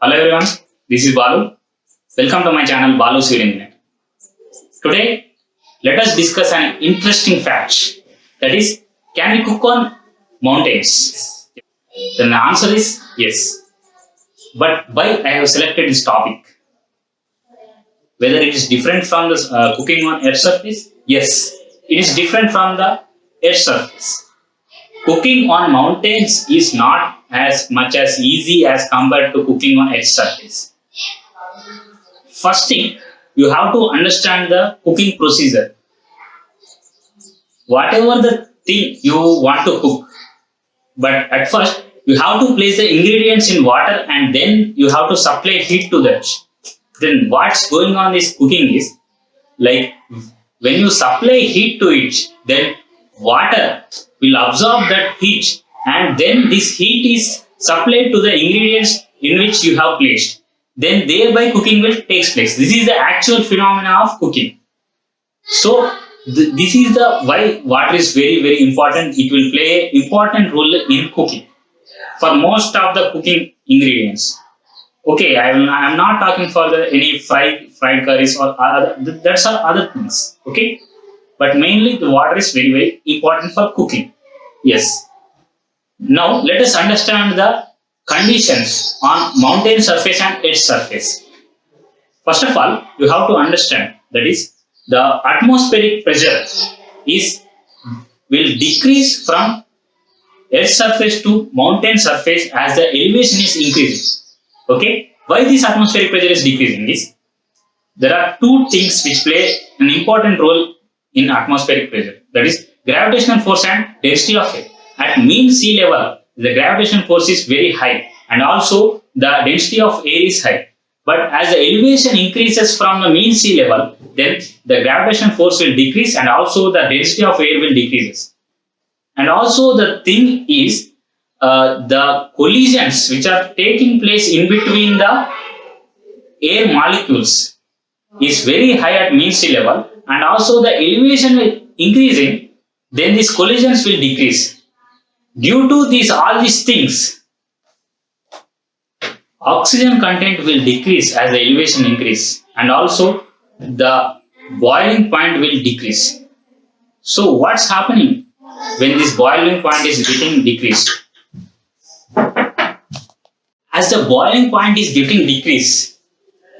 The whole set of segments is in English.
Hello everyone, this is Balu. Welcome to my channel Balu Seed Engineer. Today, let us discuss an interesting fact. That is, can we cook on mountains? Then the answer is yes. But why I have selected this topic? Whether it is different from the cooking on earth surface? Yes, it is different from the earth surface. Cooking on mountains is not as much as easy as compared to cooking on earth surface. First thing, you have to understand the cooking procedure. Whatever the thing you want to cook, but at first you have to place the ingredients in water and then you have to supply heat to that. Then what's going on is cooking is like when you supply heat to it, then water will absorb that heat and then this heat is supplied to the ingredients in which you have placed. Then thereby cooking will take place. This is the actual phenomena of cooking. So this is the why water is very important. It will play an important role in cooking for most of the cooking ingredients. Okay, I am not talking for any fried curries or other, that's all other things. Okay, but mainly the water is very important for cooking. Yes. Now let us understand the conditions on mountain surface and earth surface. First of all, you have to understand that is the atmospheric pressure will decrease from earth surface to mountain surface as the elevation is increasing. Okay, why this atmospheric pressure is decreasing is there are two things which play an important role in atmospheric pressure, that is gravitational force and density of air. At mean sea level, the gravitational force is very high and also the density of air is high. But as the elevation increases from the mean sea level, then the gravitational force will decrease and also the density of air will decrease. And also the thing is the collisions which are taking place in between the air molecules is very high at mean sea level and also the elevation will increasing, then these collisions will decrease. Due to all these things, oxygen content will decrease as the elevation increase and also the boiling point will decrease. So what's happening when this boiling point is getting decreased? As the boiling point is getting decreased,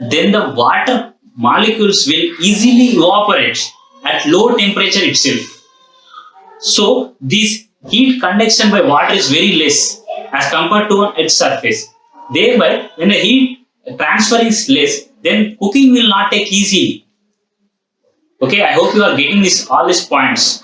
then the water molecules will easily evaporate at low temperature itself. So this heat conduction by water is very less as compared to an earth surface. Thereby, when the heat transfer is less, then cooking will not take easily. Okay, I hope you are getting all these points.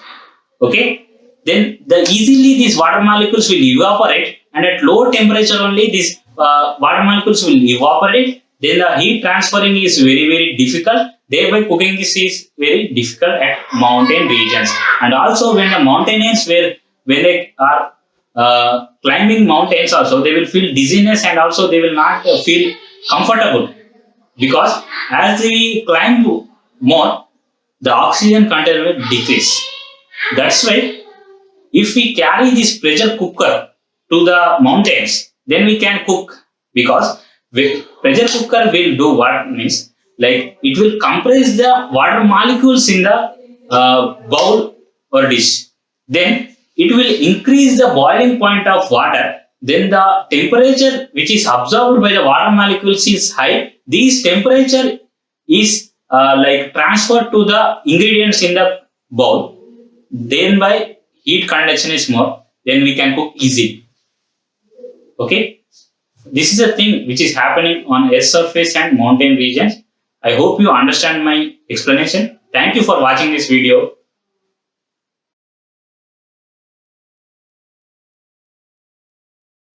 Okay, then easily these water molecules will evaporate and at low temperature only these water molecules will evaporate. Then the heat transferring is very difficult. Thereby cooking is very difficult at mountain regions. And also when the mountaineers when they are climbing mountains also, they will feel dizziness and also they will not feel comfortable. Because as we climb more, the oxygen content will decrease. That's why if we carry this pressure cooker to the mountains, then we can cook, because pressure cooker will do what means like it will compress the water molecules in the bowl or dish. Then it will increase the boiling point of water. Then the temperature which is absorbed by the water molecules is high. This temperature is like transferred to the ingredients in the bowl. Then by heat conduction is more. Then we can cook easily. Okay. This is a thing which is happening on earth surface and mountain regions. I hope you understand my explanation. Thank you for watching this video.